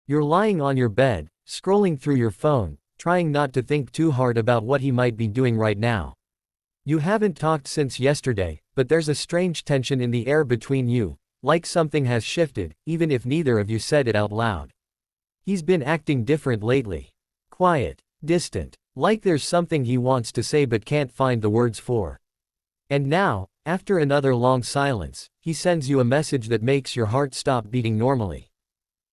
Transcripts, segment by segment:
You're lying on your bed, scrolling through your phone, trying not to think too hard about what he might be doing right now. You haven't talked since yesterday, but there's a strange tension in the air between you, like something has shifted, even if neither of you said it out loud. He's been acting different lately. Quiet, distant, like there's something he wants to say but can't find the words for. And now, after another long silence, he sends you a message that makes your heart stop beating normally.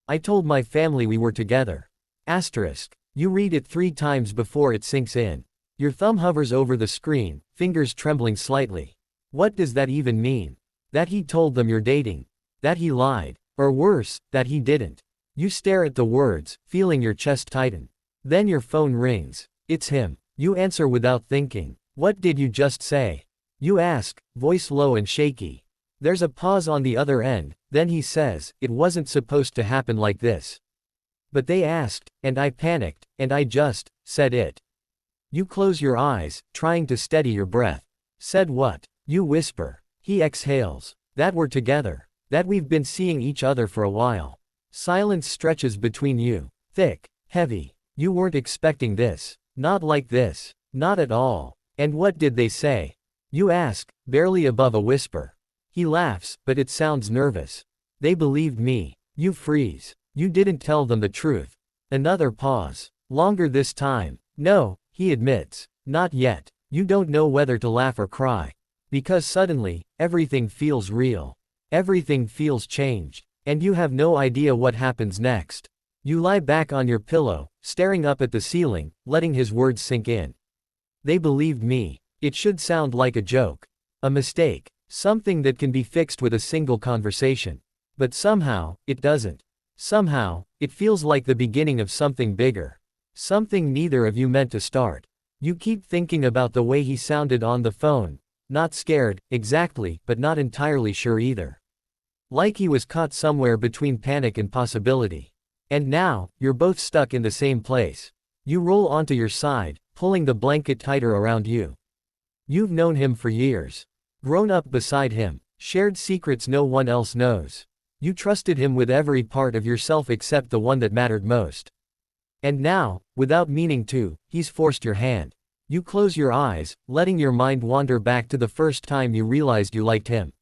I told my family we were together. Asterisk. You read it 3 times before it sinks in. Your thumb hovers over the screen, fingers trembling slightly. What does that even mean? That he told them you're dating? That he lied? Or worse, that he didn't? You stare at the words, feeling your chest tighten. Then your phone rings. It's him. You answer without thinking. What did you just say? You ask, voice low and shaky. There's a pause on the other end, then he says, it wasn't supposed to happen like this. But they asked, and I panicked, and I just said it. You close your eyes, trying to steady your breath. Said what? You whisper. He exhales. That we're together. That we've been seeing each other for a while. Silence stretches between you. Thick, heavy. You weren't expecting this. Not like this. Not at all. And what did they say? You ask, barely above a whisper. He laughs, but it sounds nervous. They believed me. You freeze. You didn't tell them the truth. Another pause. Longer this time. No, he admits. Not yet. You don't know whether to laugh or cry. Because suddenly, everything feels real. Everything feels changed. And you have no idea what happens next. You lie back on your pillow, staring up at the ceiling, letting his words sink in. They believed me. It should sound like a joke. A mistake. Something that can be fixed with a single conversation. But somehow, it doesn't. Somehow, it feels like the beginning of something bigger. Something neither of you meant to start. You keep thinking about the way he sounded on the phone. Not scared, exactly, but not entirely sure either. Like he was caught somewhere between panic and possibility. And now, you're both stuck in the same place. You roll onto your side, pulling the blanket tighter around you. You've known him for years. Grown up beside him, shared secrets no one else knows. You trusted him with every part of yourself except the one that mattered most. And now, without meaning to, he's forced your hand. You close your eyes, letting your mind wander back to the first time you realized you liked him.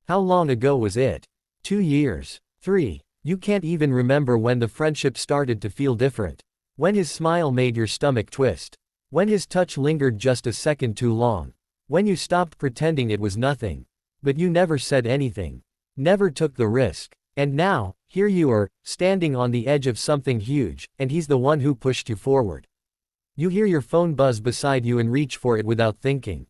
How long ago was it? 2 years? 3? You can't even remember when the friendship started to feel different. When his smile made your stomach twist. When his touch lingered just a second too long. When you stopped pretending it was nothing. But you never said anything. Never took the risk. And now, here you are, standing on the edge of something huge, and he's the one who pushed you forward. You hear your phone buzz beside you and reach for it without thinking.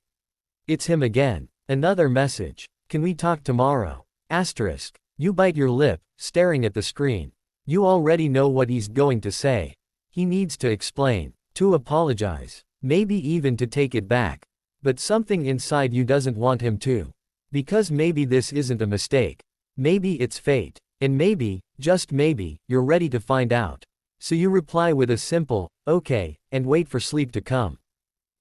It's him again. Another message. Can we talk tomorrow? Asterisk. You bite your lip, staring at the screen. You already know what he's going to say. He needs to explain. To apologize. Maybe even to take it back. But something inside you doesn't want him to. Because maybe this isn't a mistake. Maybe it's fate. And maybe, just maybe, you're ready to find out. So you reply with a simple, okay, and wait for sleep to come.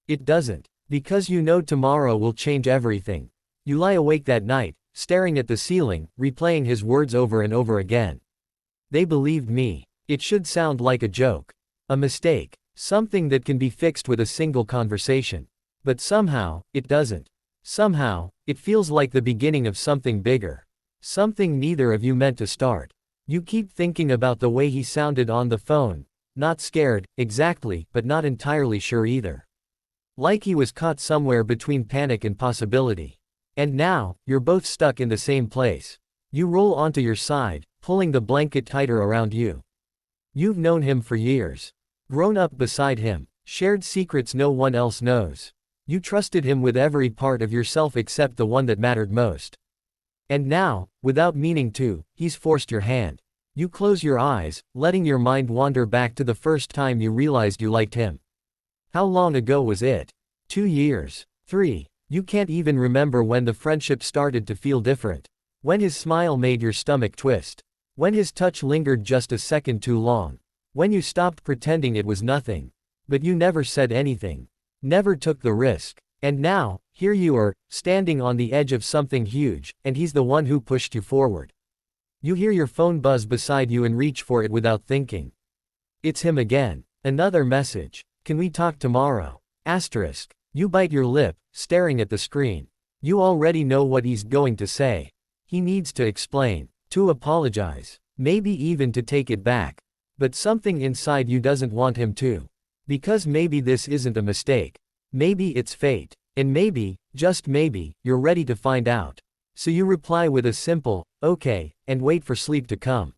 It doesn't. Because you know tomorrow will change everything. You lie awake that night, staring at the ceiling, replaying his words over and over again. They believed me. It should sound like a joke. A mistake. Something that can be fixed with a single conversation. But somehow, it doesn't. Somehow, it feels like the beginning of something bigger. Something neither of you meant to start. You keep thinking about the way he sounded on the phone. Not scared, exactly, but not entirely sure either. Like he was caught somewhere between panic and possibility. And now, you're both stuck in the same place. You roll onto your side, pulling the blanket tighter around you. You've known him for years. Grown up beside him, shared secrets no one else knows. You trusted him with every part of yourself except the one that mattered most. And now, without meaning to, he's forced your hand. You close your eyes, letting your mind wander back to the first time you realized you liked him. How long ago was it? 2 years? 3? You can't even remember when the friendship started to feel different. When his smile made your stomach twist. When his touch lingered just a second too long. When you stopped pretending it was nothing. But you never said anything. Never took the risk. And now, here you are, standing on the edge of something huge, and he's the one who pushed you forward. You hear your phone buzz beside you and reach for it without thinking. It's him again. Another message. Can we talk tomorrow? Asterisk. You bite your lip, staring at the screen. You already know what he's going to say. He needs to explain, to apologize, maybe even to take it back. But something inside you doesn't want him to. Because maybe this isn't a mistake. Maybe it's fate. And maybe, just maybe, you're ready to find out. So you reply with a simple, okay, and wait for sleep to come.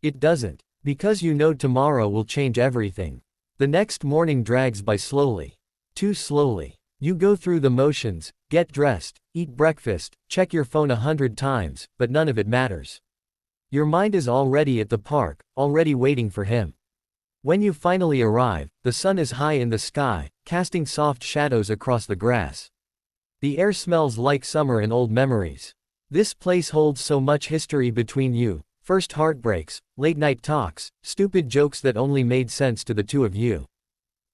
It doesn't. Because you know tomorrow will change everything. The next morning drags by slowly. Too slowly. You go through the motions, get dressed, eat breakfast, check your phone 100 times, but none of it matters. Your mind is already at the park, already waiting for him. When you finally arrive, the sun is high in the sky, casting soft shadows across the grass. The air smells like summer and old memories. This place holds so much history between you, first heartbreaks, late-night talks, stupid jokes that only made sense to the two of you.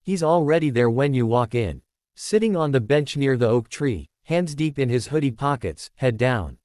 He's already there when you walk in. Sitting on the bench near the oak tree, hands deep in his hoodie pockets, head down.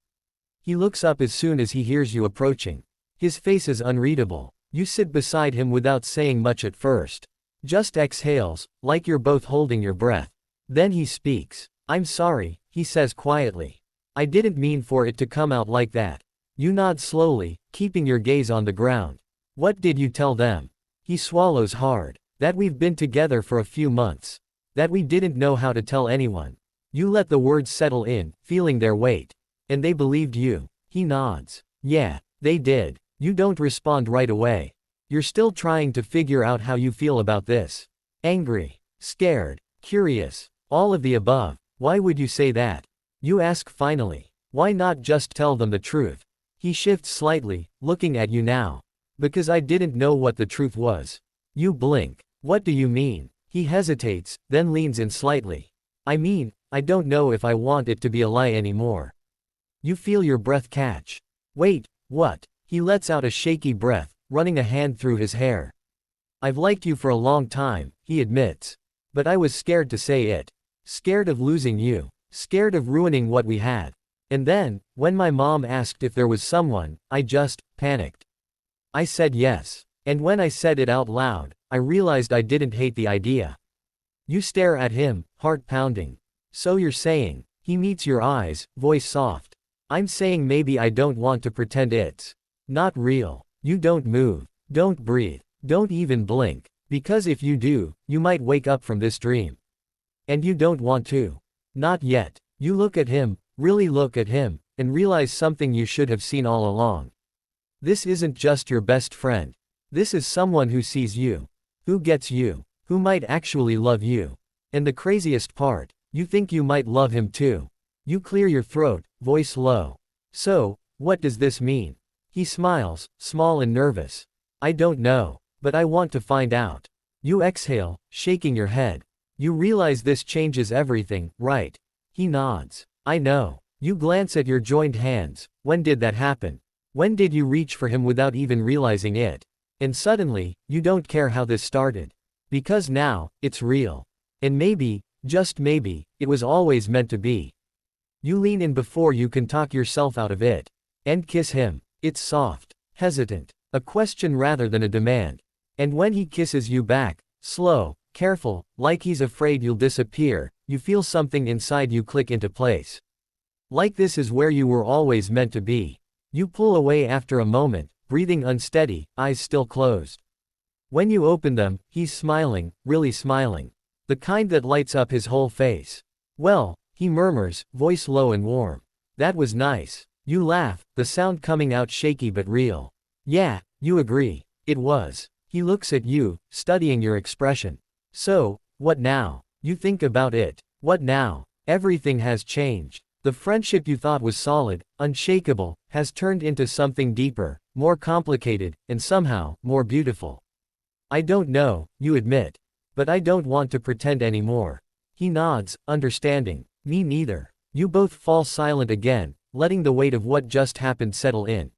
He looks up as soon as he hears you approaching. His face is unreadable. You sit beside him without saying much at first. Just exhales, like you're both holding your breath. Then he speaks. I'm sorry, he says quietly. I didn't mean for it to come out like that. You nod slowly, keeping your gaze on the ground. What did you tell them? He swallows hard. That we've been together for a few months. That we didn't know how to tell anyone. You let the words settle in, feeling their weight. And they believed you. He nods. Yeah, they did. You don't respond right away. You're still trying to figure out how you feel about this. Angry, scared, curious, all of the above. Why would you say that? You ask finally. Why not just tell them the truth? He shifts slightly, looking at you now. Because I didn't know what the truth was. You blink. What do you mean? He hesitates, then leans in slightly. I mean, I don't know if I want it to be a lie anymore. You feel your breath catch. Wait, what? He lets out a shaky breath, running a hand through his hair. I've liked you for a long time, he admits. But I was scared to say it. Scared of losing you. Scared of ruining what we had. And then, when my mom asked if there was someone, I just panicked. I said yes. And when I said it out loud, I realized I didn't hate the idea. You stare at him, heart pounding. So you're saying, he meets your eyes, voice soft. I'm saying maybe I don't want to pretend it's not real. You don't move, don't breathe, don't even blink, because if you do, you might wake up from this dream. And you don't want to. Not yet. You look at him, really look at him, and realize something you should have seen all along. This isn't just your best friend. This is someone who sees you. Who gets you. Who might actually love you. And the craziest part, you think you might love him too. You clear your throat, voice low. So, what does this mean? He smiles, small and nervous. I don't know, but I want to find out. You exhale, shaking your head. You realize this changes everything, right? He nods. I know. You glance at your joined hands. When did that happen? When did you reach for him without even realizing it? And suddenly, you don't care how this started. Because now, it's real. And maybe, just maybe, it was always meant to be. You lean in before you can talk yourself out of it. And kiss him. It's soft, hesitant, a question rather than a demand. And when he kisses you back, slow, careful, like he's afraid you'll disappear, you feel something inside you click into place. Like this is where you were always meant to be. You pull away after a moment, breathing unsteady, eyes still closed. When you open them, he's smiling, really smiling. The kind that lights up his whole face. Well, he murmurs, voice low and warm. That was nice. You laugh, the sound coming out shaky but real. Yeah, you agree. It was. He looks at you, studying your expression. So, what now? You think about it. What now? Everything has changed. The friendship you thought was solid, unshakable, has turned into something deeper, more complicated, and somehow, more beautiful. I don't know, you admit. But I don't want to pretend anymore. He nods, understanding. Me neither. You both fall silent again, letting the weight of what just happened settle in.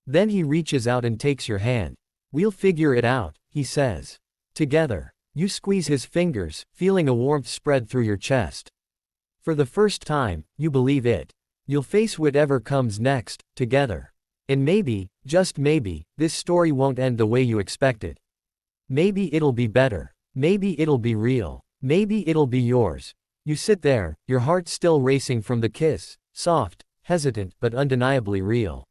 Then he reaches out and takes your hand. We'll figure it out, he says. Together. You squeeze his fingers, feeling a warmth spread through your chest. For the first time, you believe it. You'll face whatever comes next, together. And maybe, just maybe, this story won't end the way you expected. Maybe it'll be better. Maybe it'll be real. Maybe it'll be yours. You sit there, your heart still racing from the kiss, soft, hesitant, but undeniably real.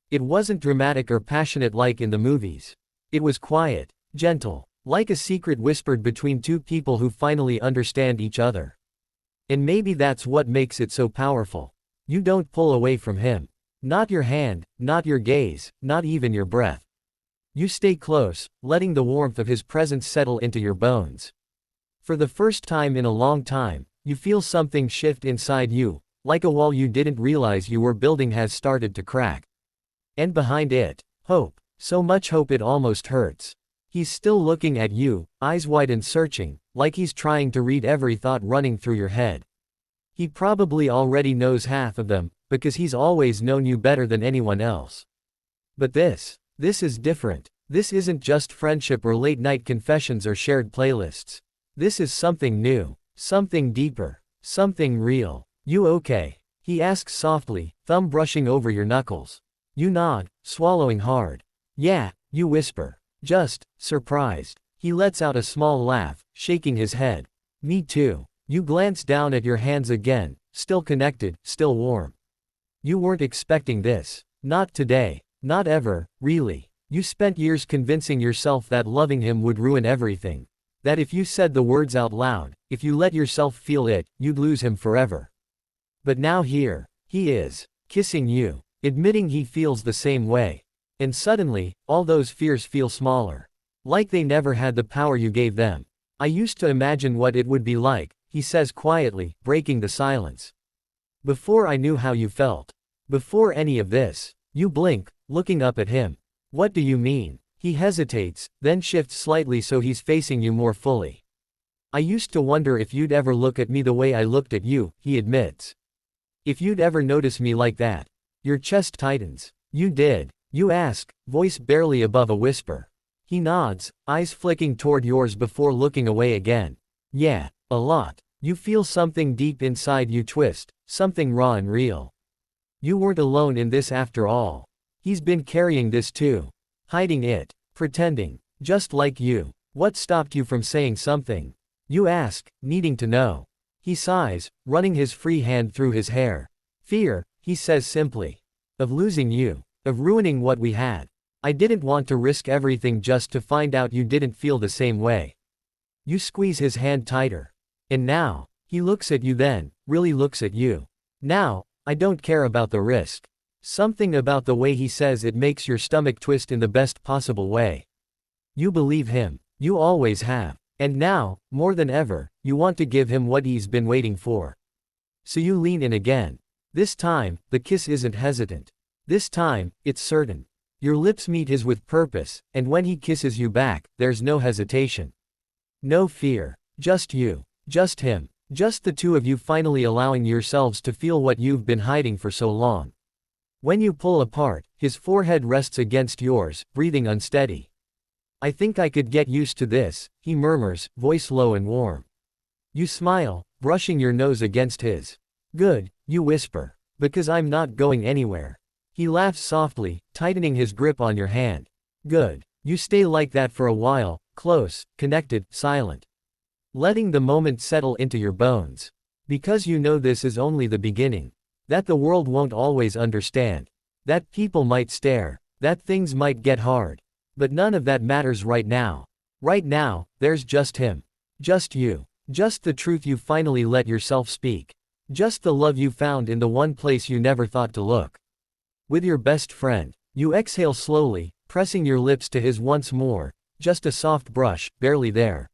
It wasn't dramatic or passionate like in the movies. It was quiet, gentle, like a secret whispered between two people who finally understand each other. And maybe that's what makes it so powerful. You don't pull away from him. Not your hand, not your gaze, not even your breath. You stay close, letting the warmth of his presence settle into your bones. For the first time in a long time, you feel something shift inside you, like a wall you didn't realize you were building has started to crack. And behind it, hope. So much hope it almost hurts. He's still looking at you, eyes wide and searching, like he's trying to read every thought running through your head. He probably already knows half of them, because he's always known you better than anyone else. But this is different. This isn't just friendship or late-night confessions or shared playlists. This is something new, something deeper, something real. You okay? He asks softly, thumb brushing over your knuckles. You nod, swallowing hard. Yeah, you whisper. Just, surprised. He lets out a small laugh, shaking his head. Me too. You glance down at your hands again, still connected, still warm. You weren't expecting this. Not today. Not ever, really. You spent years convincing yourself that loving him would ruin everything. That if you said the words out loud, if you let yourself feel it, you'd lose him forever. But now here, he is, kissing you, admitting he feels the same way. And suddenly, all those fears feel smaller. Like they never had the power you gave them. I used to imagine what it would be like, he says quietly, breaking the silence. Before I knew how you felt. Before any of this. You blink, looking up at him. What do you mean? He hesitates, then shifts slightly so he's facing you more fully. I used to wonder if you'd ever look at me the way I looked at you, he admits. If you'd ever notice me like that. Your chest tightens. You did. You ask, voice barely above a whisper. He nods, eyes flicking toward yours before looking away again. Yeah, a lot. You feel something deep inside you twist, something raw and real. You weren't alone in this after all. He's been carrying this too. Hiding it. Pretending. Just like you. What stopped you from saying something? You ask, needing to know. He sighs, running his free hand through his hair. Fear, he says simply. Of losing you. Of ruining what we had. I didn't want to risk everything just to find out you didn't feel the same way. You squeeze his hand tighter. And now, he looks at you then, really looks at you. Now, I don't care about the risk. Something about the way he says it makes your stomach twist in the best possible way. You believe him. You always have. And now, more than ever, you want to give him what he's been waiting for. So you lean in again. This time, the kiss isn't hesitant. This time, it's certain. Your lips meet his with purpose, and when he kisses you back, there's no hesitation. No fear. Just you. Just him. Just the two of you finally allowing yourselves to feel what you've been hiding for so long. When you pull apart, his forehead rests against yours, breathing unsteady. I think I could get used to this, he murmurs, voice low and warm. You smile, brushing your nose against his. Good, you whisper. Because I'm not going anywhere. He laughs softly, tightening his grip on your hand. Good. You stay like that for a while, close, connected, silent. Letting the moment settle into your bones. Because you know this is only the beginning. That the world won't always understand. That people might stare. That things might get hard. But none of that matters right now. Right now, there's just him. Just you. Just the truth you finally let yourself speak. Just the love you found in the one place you never thought to look. With your best friend, you exhale slowly, pressing your lips to his once more, just a soft brush, barely there.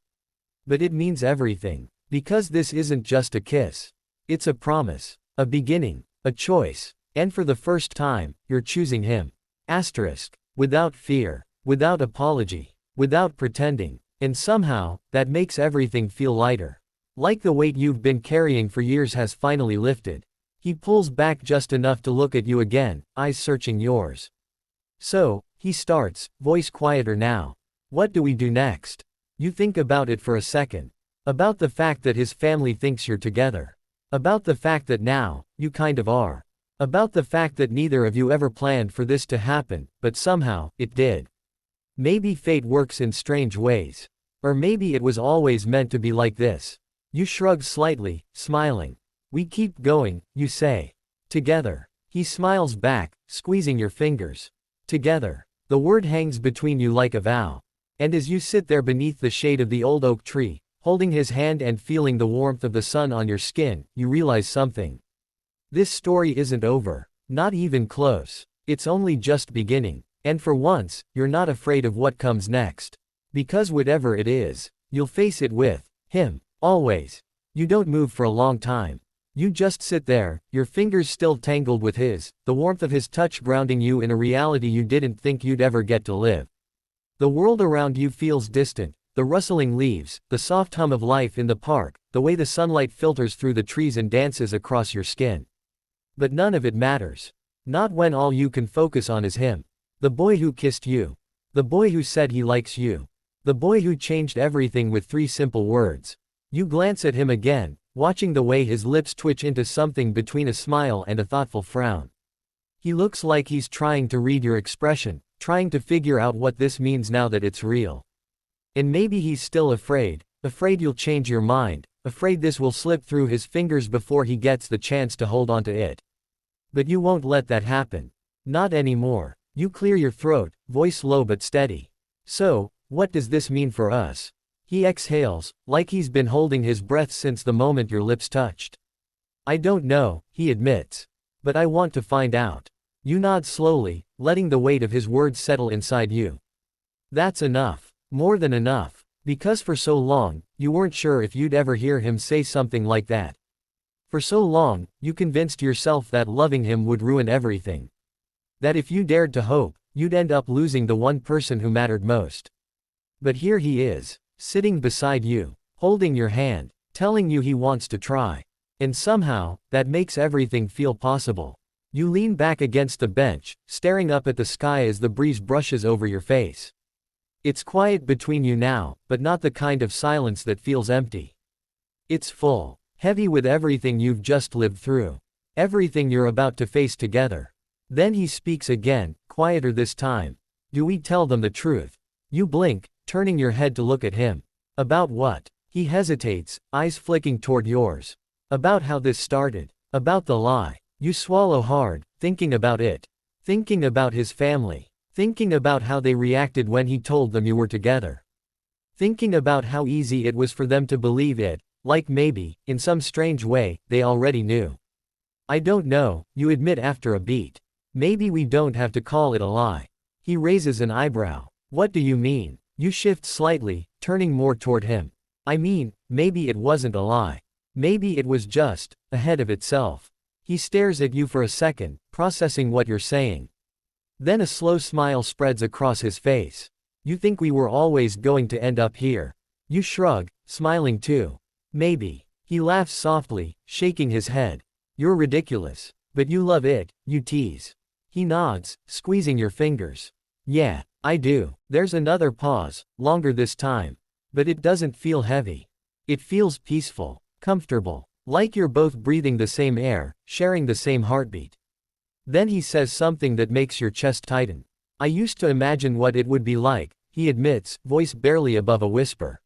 But it means everything. Because this isn't just a kiss. It's a promise. A beginning. A choice. And for the first time, you're choosing him. Asterisk. Without fear. Without apology. Without pretending. And somehow, that makes everything feel lighter. Like the weight you've been carrying for years has finally lifted. He pulls back just enough to look at you again, eyes searching yours. So, he starts, voice quieter now. What do we do next? You think about it for a second. About the fact that his family thinks you're together. About the fact that now, you kind of are. About the fact that neither of you ever planned for this to happen, but somehow, it did. Maybe fate works in strange ways. Or maybe it was always meant to be like this. You shrug slightly, smiling. We keep going, you say. Together. He smiles back, squeezing your fingers. Together. The word hangs between you like a vow. And as you sit there beneath the shade of the old oak tree, holding his hand and feeling the warmth of the sun on your skin, you realize something. This story isn't over. Not even close. It's only just beginning. And for once, you're not afraid of what comes next. Because whatever it is, you'll face it with him. Always. You don't move for a long time. You just sit there, your fingers still tangled with his, the warmth of his touch grounding you in a reality you didn't think you'd ever get to live. The world around you feels distant, the rustling leaves, the soft hum of life in the park, the way the sunlight filters through the trees and dances across your skin. But none of it matters. Not when all you can focus on is him. The boy who kissed you. The boy who said he likes you. The boy who changed everything with 3 simple words. You glance at him again, watching the way his lips twitch into something between a smile and a thoughtful frown. He looks like he's trying to read your expression, trying to figure out what this means now that it's real. And maybe he's still afraid you'll change your mind, afraid this will slip through his fingers before he gets the chance to hold onto it. But you won't let that happen. Not anymore. You clear your throat, voice low but steady. So, what does this mean for us? He exhales, like he's been holding his breath since the moment your lips touched. I don't know, he admits. But I want to find out. You nod slowly, letting the weight of his words settle inside you. That's enough. More than enough. Because for so long, you weren't sure if you'd ever hear him say something like that. For so long, you convinced yourself that loving him would ruin everything. That if you dared to hope, you'd end up losing the one person who mattered most. But here he is. Sitting beside you, holding your hand, telling you he wants to try. And somehow, that makes everything feel possible. You lean back against the bench, staring up at the sky as the breeze brushes over your face. It's quiet between you now, but not the kind of silence that feels empty. It's full, heavy with everything you've just lived through. Everything you're about to face together. Then he speaks again, quieter this time. Do we tell them the truth? You blink, turning your head to look at him. About what? He hesitates, eyes flicking toward yours. About how this started. About the lie. You swallow hard, thinking about it. Thinking about his family. Thinking about how they reacted when he told them you were together. Thinking about how easy it was for them to believe it, like maybe, in some strange way, they already knew. I don't know, you admit after a beat. Maybe we don't have to call it a lie. He raises an eyebrow. What do you mean? You shift slightly, turning more toward him. I mean, maybe it wasn't a lie. Maybe it was just ahead of itself. He stares at you for a second, processing what you're saying. Then a slow smile spreads across his face. You think we were always going to end up here. You shrug, smiling too. Maybe. He laughs softly, shaking his head. You're ridiculous. But you love it, you tease. He nods, squeezing your fingers. Yeah, I do. There's another pause, longer this time. But it doesn't feel heavy. It feels peaceful, comfortable, like you're both breathing the same air, sharing the same heartbeat. Then he says something that makes your chest tighten. I used to imagine what it would be like, he admits, voice barely above a whisper.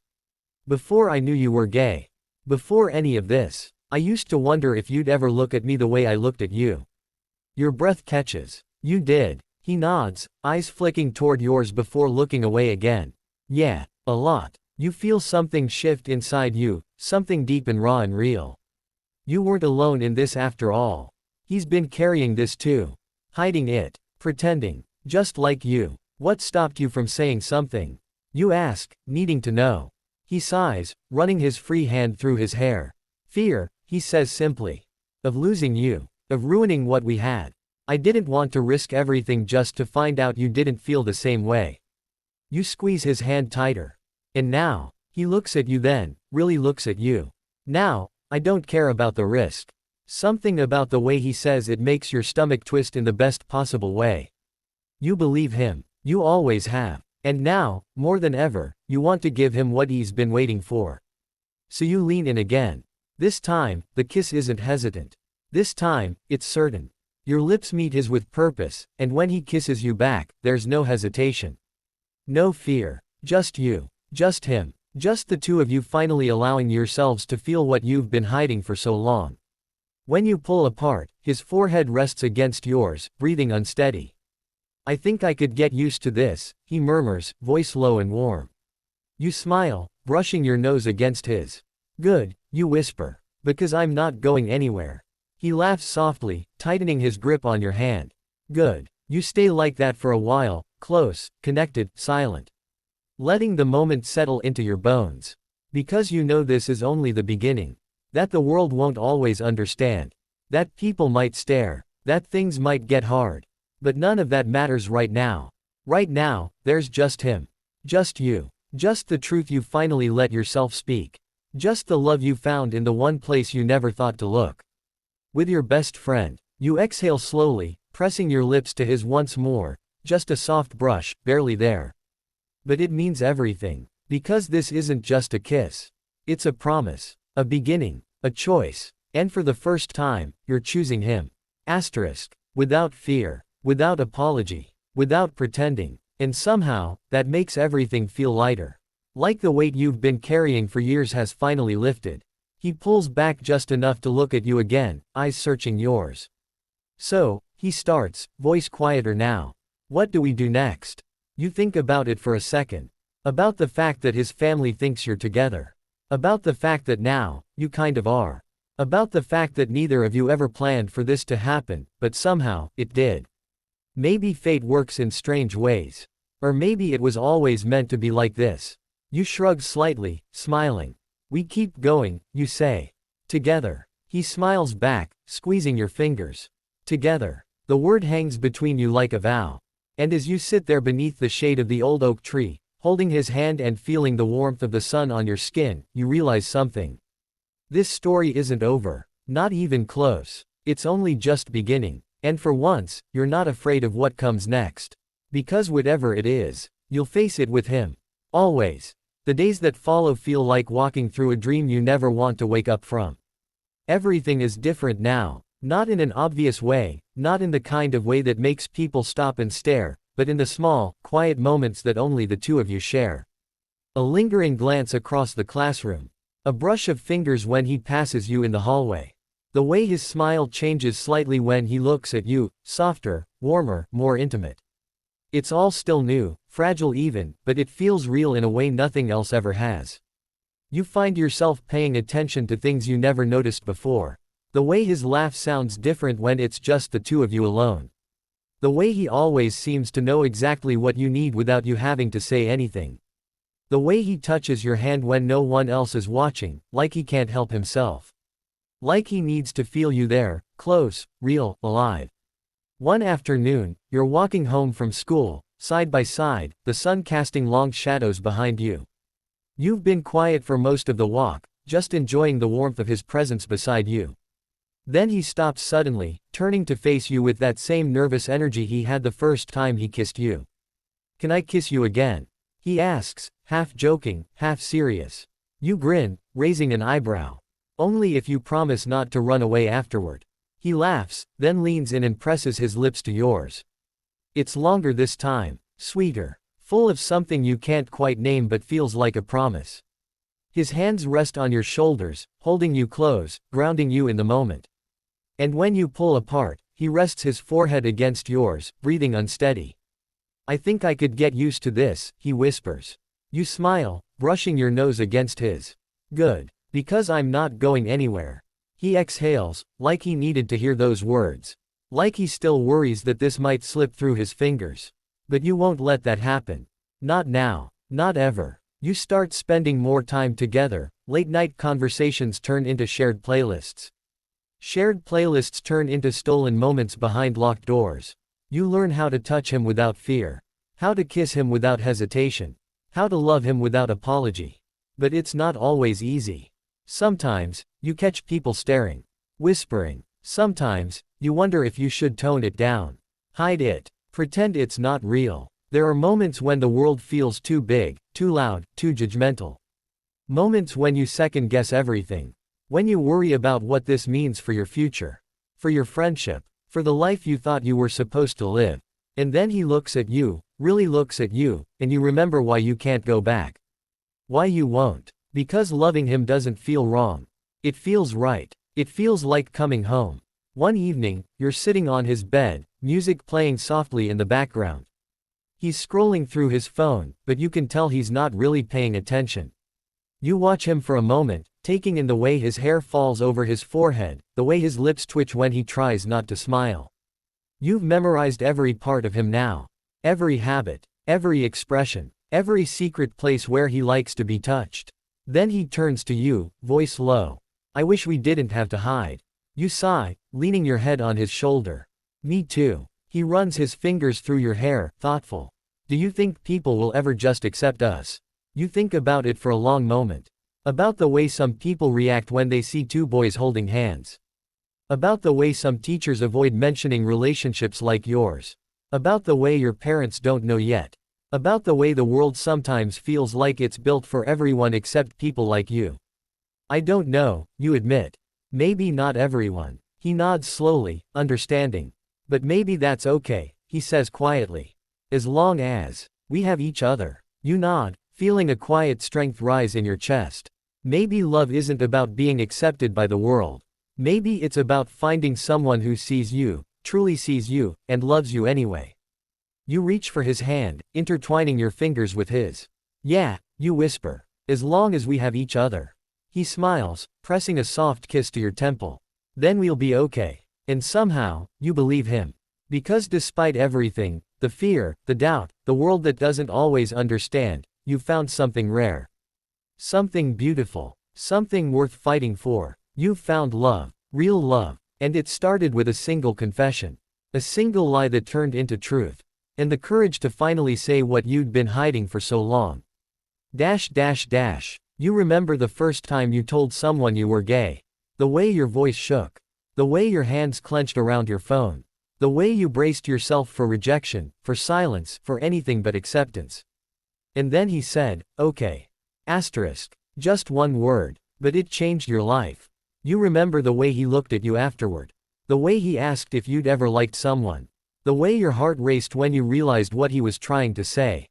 Before I knew you were gay. Before any of this, I used to wonder if you'd ever look at me the way I looked at you. Your breath catches. You did. He nods, eyes flicking toward yours before looking away again. Yeah, a lot. You feel something shift inside you, something deep and raw and real. You weren't alone in this after all. He's been carrying this too. Hiding it. Pretending. Just like you. What stopped you from saying something? You ask, needing to know. He sighs, running his free hand through his hair. Fear, he says simply. Of losing you. Of ruining what we had. I didn't want to risk everything just to find out you didn't feel the same way. You squeeze his hand tighter. And now, he looks at you then, really looks at you. Now, I don't care about the risk. Something about the way he says it makes your stomach twist in the best possible way. You believe him. You always have. And now, more than ever, you want to give him what he's been waiting for. So you lean in again. This time, the kiss isn't hesitant. This time, it's certain. Your lips meet his with purpose, and when he kisses you back, there's no hesitation. No fear. Just you. Just him. Just the two of you finally allowing yourselves to feel what you've been hiding for so long. When you pull apart, his forehead rests against yours, breathing unsteady. I think I could get used to this, he murmurs, voice low and warm. You smile, brushing your nose against his. Good, you whisper. Because I'm not going anywhere. He laughs softly, tightening his grip on your hand. Good. You stay like that for a while, close, connected, silent. Letting the moment settle into your bones. Because you know this is only the beginning. That the world won't always understand. That people might stare. That things might get hard. But none of that matters right now. Right now, there's just him. Just you. Just the truth you finally let yourself speak. Just the love you found in the one place you never thought to look. With your best friend, you exhale slowly, pressing your lips to his once more, just a soft brush, barely there. But it means everything, because this isn't just a kiss. It's a promise, a beginning, a choice, and for the first time, you're choosing him. Asterisk. Without fear, without apology, without pretending, and somehow, that makes everything feel lighter. Like the weight you've been carrying for years has finally lifted. He pulls back just enough to look at you again, eyes searching yours. So, he starts, voice quieter now. What do we do next? You think about it for a second. About the fact that his family thinks you're together. About the fact that now, you kind of are. About the fact that neither of you ever planned for this to happen, but somehow, it did. Maybe fate works in strange ways. Or maybe it was always meant to be like this. You shrug slightly, smiling. We keep going, you say. Together. He smiles back, squeezing your fingers. Together. The word hangs between you like a vow. And as you sit there beneath the shade of the old oak tree, holding his hand and feeling the warmth of the sun on your skin, you realize something. This story isn't over. Not even close. It's only just beginning. And for once, you're not afraid of what comes next. Because whatever it is, you'll face it with him. Always. The days that follow feel like walking through a dream you never want to wake up from. Everything is different now, not in an obvious way, not in the kind of way that makes people stop and stare, but in the small, quiet moments that only the two of you share. A lingering glance across the classroom. A brush of fingers when he passes you in the hallway. The way his smile changes slightly when he looks at you, softer, warmer, more intimate. It's all still new, fragile even, but it feels real in a way nothing else ever has. You find yourself paying attention to things you never noticed before. The way his laugh sounds different when it's just the two of you alone. The way he always seems to know exactly what you need without you having to say anything. The way he touches your hand when no one else is watching, like he can't help himself. Like he needs to feel you there, close, real, alive. One afternoon, you're walking home from school, side by side, the sun casting long shadows behind you. You've been quiet for most of the walk, just enjoying the warmth of his presence beside you. Then he stops suddenly, turning to face you with that same nervous energy he had the first time he kissed you. Can I kiss you again? He asks, half joking, half serious. You grin, raising an eyebrow. Only if you promise not to run away afterward. He laughs, then leans in and presses his lips to yours. It's longer this time, sweeter, full of something you can't quite name but feels like a promise. His hands rest on your shoulders, holding you close, grounding you in the moment. And when you pull apart, he rests his forehead against yours, breathing unsteady. I think I could get used to this, he whispers. You smile, brushing your nose against his. Good. Because I'm not going anywhere. He exhales, like he needed to hear those words. Like he still worries that this might slip through his fingers. But you won't let that happen. Not now. Not ever. You start spending more time together, late-night conversations turn into shared playlists. Shared playlists turn into stolen moments behind locked doors. You learn how to touch him without fear. How to kiss him without hesitation. How to love him without apology. But it's not always easy. Sometimes, you catch people staring. Whispering. Sometimes, you wonder if you should tone it down. Hide it. Pretend it's not real. There are moments when the world feels too big, too loud, too judgmental. Moments when you second-guess everything. When you worry about what this means for your future. For your friendship. For the life you thought you were supposed to live. And then he looks at you, really looks at you, and you remember why you can't go back. Why you won't. Because loving him doesn't feel wrong. It feels right. It feels like coming home. One evening, you're sitting on his bed, music playing softly in the background. He's scrolling through his phone, but you can tell he's not really paying attention. You watch him for a moment, taking in the way his hair falls over his forehead, the way his lips twitch when he tries not to smile. You've memorized every part of him now. Every habit, every expression, every secret place where he likes to be touched. Then he turns to you, voice low. I wish we didn't have to hide. You sigh, leaning your head on his shoulder. Me too. He runs his fingers through your hair, thoughtful. Do you think people will ever just accept us? You think about it for a long moment. About the way some people react when they see two boys holding hands. About the way some teachers avoid mentioning relationships like yours. About the way your parents don't know yet. About the way the world sometimes feels like it's built for everyone except people like you. I don't know, you admit. Maybe not everyone. He nods slowly, understanding. But maybe that's okay, he says quietly. As long as we have each other. You nod, feeling a quiet strength rise in your chest. Maybe love isn't about being accepted by the world. Maybe it's about finding someone who sees you, truly sees you, and loves you anyway. You reach for his hand, intertwining your fingers with his. Yeah, you whisper. As long as we have each other. He smiles, pressing a soft kiss to your temple. Then we'll be okay. And somehow, you believe him. Because despite everything, the fear, the doubt, the world that doesn't always understand, you found something rare. Something beautiful. Something worth fighting for. You've found love. Real love. And it started with a single confession. A single lie that turned into truth. And the courage to finally say what you'd been hiding for so long. You remember the first time you told someone you were gay. The way your voice shook. The way your hands clenched around your phone. The way you braced yourself for rejection, for silence, for anything but acceptance. And then he said, okay. Asterisk. Just one word. But it changed your life. You remember the way he looked at you afterward. The way he asked if you'd ever liked someone. The way your heart raced when you realized what he was trying to say.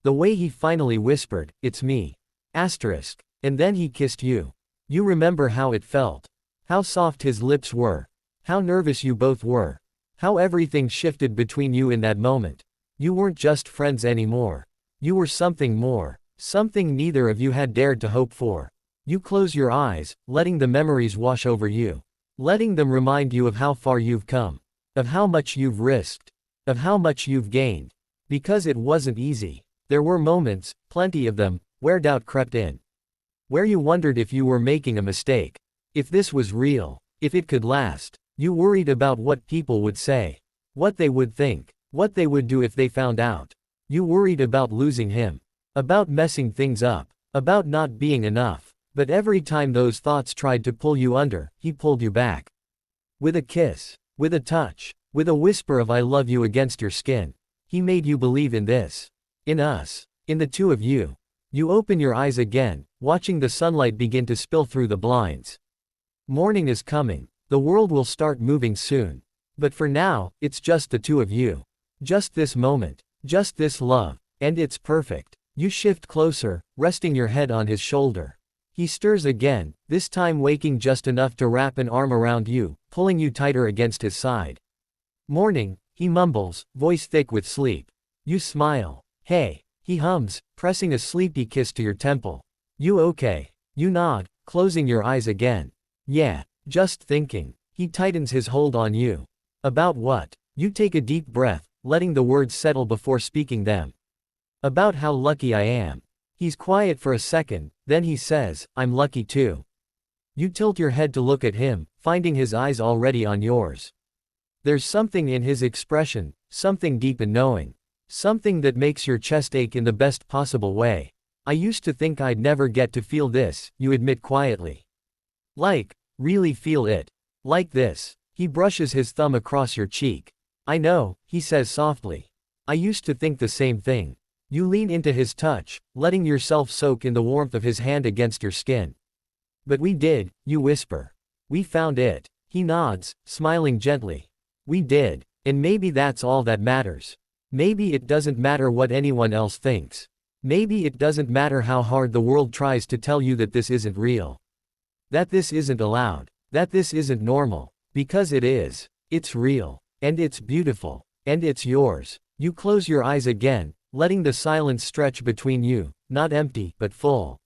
The way he finally whispered, it's me. Asterisk. And then he kissed you. You remember how it felt. How soft his lips were. How nervous you both were. How everything shifted between you in that moment. You weren't just friends anymore. You were something more. Something neither of you had dared to hope for. You close your eyes, letting the memories wash over you. Letting them remind you of how far you've come. Of how much you've risked. Of how much you've gained. Because it wasn't easy. There were moments, plenty of them, where doubt crept in. Where you wondered if you were making a mistake. If this was real. If it could last. You worried about what people would say. What they would think. What they would do if they found out. You worried about losing him. About messing things up. About not being enough. But every time those thoughts tried to pull you under, he pulled you back. With a kiss. With a touch. With a whisper of I love you against your skin. He made you believe in this. In us. In the two of you. You open your eyes again, watching the sunlight begin to spill through the blinds. Morning is coming. The world will start moving soon. But for now, it's just the two of you. Just this moment. Just this love. And it's perfect. You shift closer, resting your head on his shoulder. He stirs again, this time waking just enough to wrap an arm around you, pulling you tighter against his side. Morning, he mumbles, voice thick with sleep. You smile. Hey. He hums, pressing a sleepy kiss to your temple. You okay? You nod, closing your eyes again. Yeah, just thinking. He tightens his hold on you. About what? You take a deep breath, letting the words settle before speaking them. About how lucky I am. He's quiet for a second, then he says, I'm lucky too. You tilt your head to look at him, finding his eyes already on yours. There's something in his expression, something deep and knowing. Something that makes your chest ache in the best possible way. I used to think I'd never get to feel this, you admit quietly. Like, really feel it. Like this. He brushes his thumb across your cheek. I know, he says softly. I used to think the same thing. You lean into his touch, letting yourself soak in the warmth of his hand against your skin. But we did, you whisper. We found it. He nods, smiling gently. We did. And maybe that's all that matters. Maybe it doesn't matter what anyone else thinks. Maybe it doesn't matter how hard the world tries to tell you that this isn't real. That this isn't allowed. That this isn't normal. Because it is. It's real. And it's beautiful. And it's yours. You close your eyes again, letting the silence stretch between you, not empty, but full.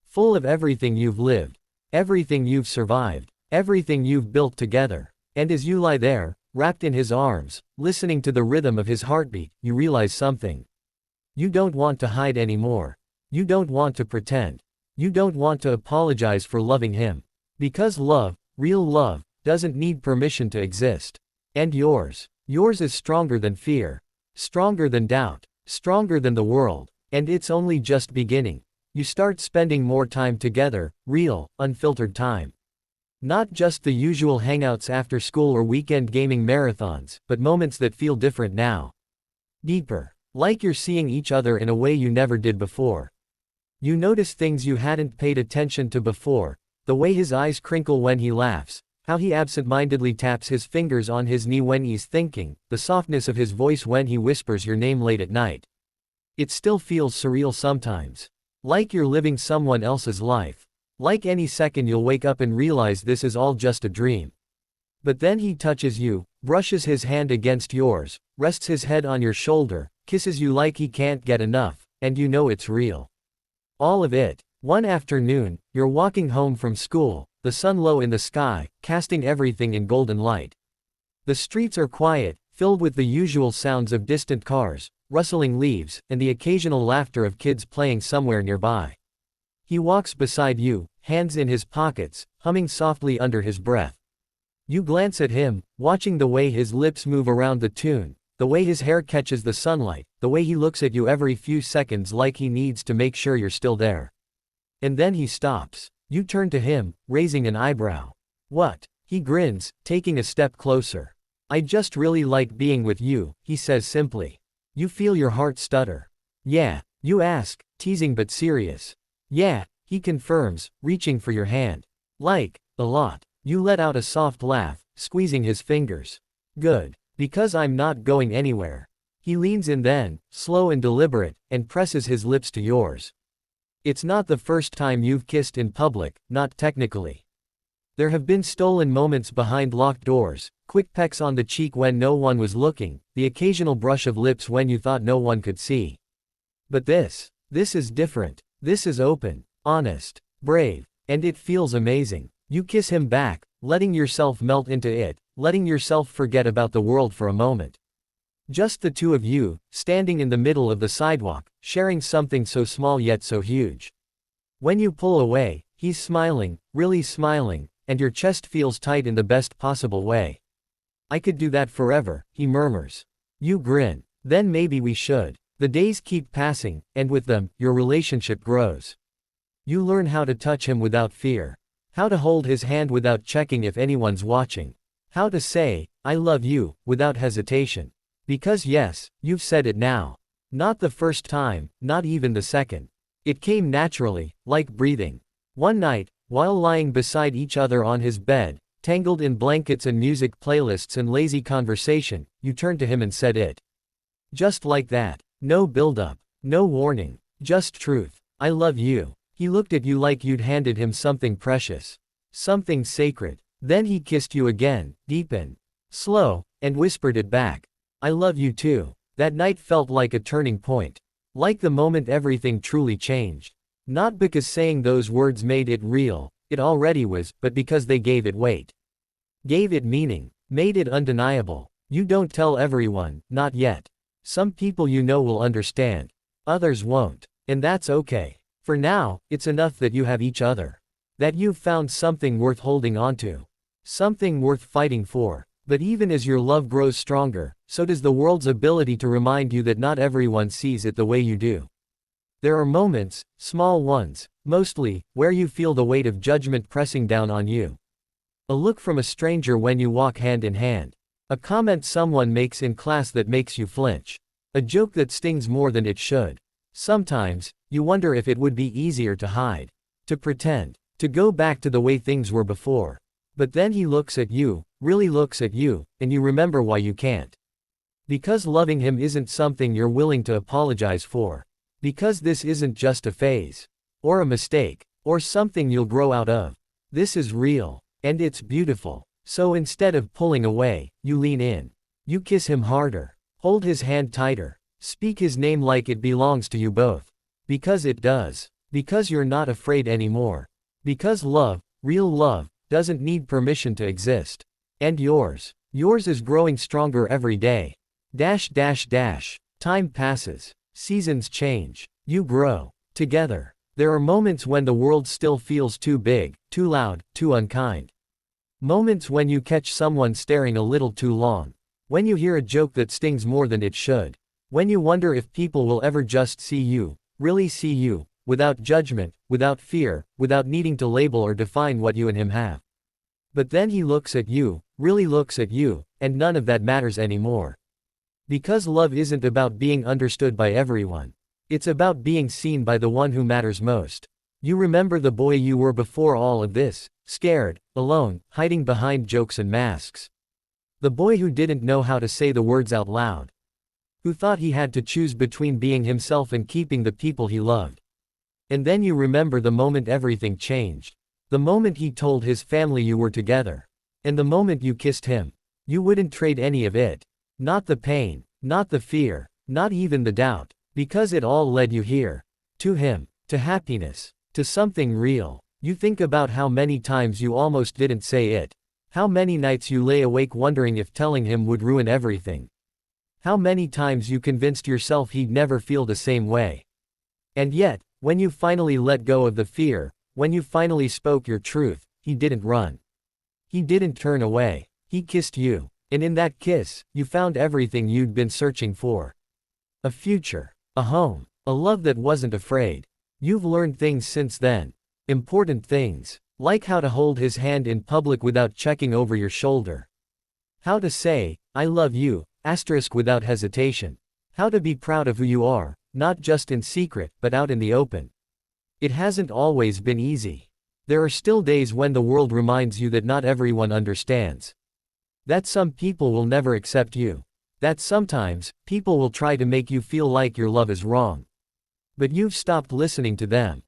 Full of everything you've lived. Everything you've survived. Everything you've built together. And as you lie there, wrapped in his arms, listening to the rhythm of his heartbeat, you realize something. You don't want to hide anymore. You don't want to pretend. You don't want to apologize for loving him. Because love, real love, doesn't need permission to exist. And yours is stronger than fear. Stronger than doubt. Stronger than the world. And it's only just beginning. You start spending more time together, real, unfiltered time. Not just the usual hangouts after school or weekend gaming marathons, but moments that feel different now. Deeper. Like you're seeing each other in a way you never did before. You notice things you hadn't paid attention to before, the way his eyes crinkle when he laughs, how he absent-mindedly taps his fingers on his knee when he's thinking, the softness of his voice when he whispers your name late at night. It still feels surreal sometimes. Like you're living someone else's life. Like any second you'll wake up and realize this is all just a dream. But then he touches you, brushes his hand against yours, rests his head on your shoulder, kisses you like he can't get enough, and you know it's real. All of it. One afternoon, you're walking home from school, the sun low in the sky, casting everything in golden light. The streets are quiet, filled with the usual sounds of distant cars, rustling leaves, and the occasional laughter of kids playing somewhere nearby. He walks beside you, hands in his pockets, humming softly under his breath. You glance at him, watching the way his lips move around the tune, the way his hair catches the sunlight, the way he looks at you every few seconds like he needs to make sure you're still there. And then he stops. You turn to him, raising an eyebrow. What? He grins, taking a step closer. I just really like being with you, he says simply. You feel your heart stutter. Yeah, you ask, teasing but serious. Yeah, he confirms, reaching for your hand. Like, a lot. You let out a soft laugh, squeezing his fingers. Good. Because I'm not going anywhere. He leans in then, slow and deliberate, and presses his lips to yours. It's not the first time you've kissed in public, not technically. There have been stolen moments behind locked doors, quick pecks on the cheek when no one was looking, the occasional brush of lips when you thought no one could see. But this is different. This is open, honest, brave, and it feels amazing. You kiss him back, letting yourself melt into it, letting yourself forget about the world for a moment. Just the two of you, standing in the middle of the sidewalk, sharing something so small yet so huge. When you pull away, he's smiling, really smiling, and your chest feels tight in the best possible way. I could do that forever, he murmurs. You grin. Then maybe we should. The days keep passing, and with them, your relationship grows. You learn how to touch him without fear. How to hold his hand without checking if anyone's watching. How to say, I love you, without hesitation. Because yes, you've said it now. Not the first time, not even the second. It came naturally, like breathing. One night, while lying beside each other on his bed, tangled in blankets and music playlists and lazy conversation, you turned to him and said it. Just like that. No build-up. No warning. Just truth. I love you. He looked at you like you'd handed him something precious. Something sacred. Then he kissed you again, deep and slow, and whispered it back. I love you too. That night felt like a turning point. Like the moment everything truly changed. Not because saying those words made it real, it already was, but because they gave it weight. Gave it meaning. Made it undeniable. You don't tell everyone, not yet. Some people you know will understand. Others won't. And that's okay. For now, it's enough that you have each other. That you've found something worth holding onto. Something worth fighting for. But even as your love grows stronger, so does the world's ability to remind you that not everyone sees it the way you do. There are moments, small ones, mostly, where you feel the weight of judgment pressing down on you. A look from a stranger when you walk hand in hand. A comment someone makes in class that makes you flinch. A joke that stings more than it should. Sometimes, you wonder if it would be easier to hide. To pretend. To go back to the way things were before. But then he looks at you, really looks at you, and you remember why you can't. Because loving him isn't something you're willing to apologize for. Because this isn't just a phase. Or a mistake. Or something you'll grow out of. This is real. And it's beautiful. So instead of pulling away, you lean in. You kiss him harder. Hold his hand tighter. Speak his name like it belongs to you both. Because it does. Because you're not afraid anymore. Because love, real love, doesn't need permission to exist. And yours is growing stronger every day. Time passes. Seasons change. You grow. Together. There are moments when the world still feels too big, too loud, too unkind. Moments when you catch someone staring a little too long. When you hear a joke that stings more than it should. When you wonder if people will ever just see you, really see you, without judgment, without fear, without needing to label or define what you and him have. But then he looks at you, really looks at you, and none of that matters anymore. Because love isn't about being understood by everyone. It's about being seen by the one who matters most. You remember the boy you were before all of this, scared, alone, hiding behind jokes and masks. The boy who didn't know how to say the words out loud. Who thought he had to choose between being himself and keeping the people he loved. And then you remember the moment everything changed. The moment he told his family you were together. And the moment you kissed him. You wouldn't trade any of it. Not the pain, not the fear, not even the doubt, because it all led you here. To him, to happiness, to something real. You think about how many times you almost didn't say it. How many nights you lay awake wondering if telling him would ruin everything. How many times you convinced yourself he'd never feel the same way. And yet, when you finally let go of the fear, when you finally spoke your truth, he didn't run. He didn't turn away. He kissed you. And in that kiss, you found everything you'd been searching for. A future. A home. A love that wasn't afraid. You've learned things since then. Important things. Like how to hold his hand in public without checking over your shoulder. How to say, I love you, without hesitation. How to be proud of who you are, not just in secret, but out in the open. It hasn't always been easy. There are still days when the world reminds you that not everyone understands. That some people will never accept you. That sometimes, people will try to make you feel like your love is wrong. But you've stopped listening to them.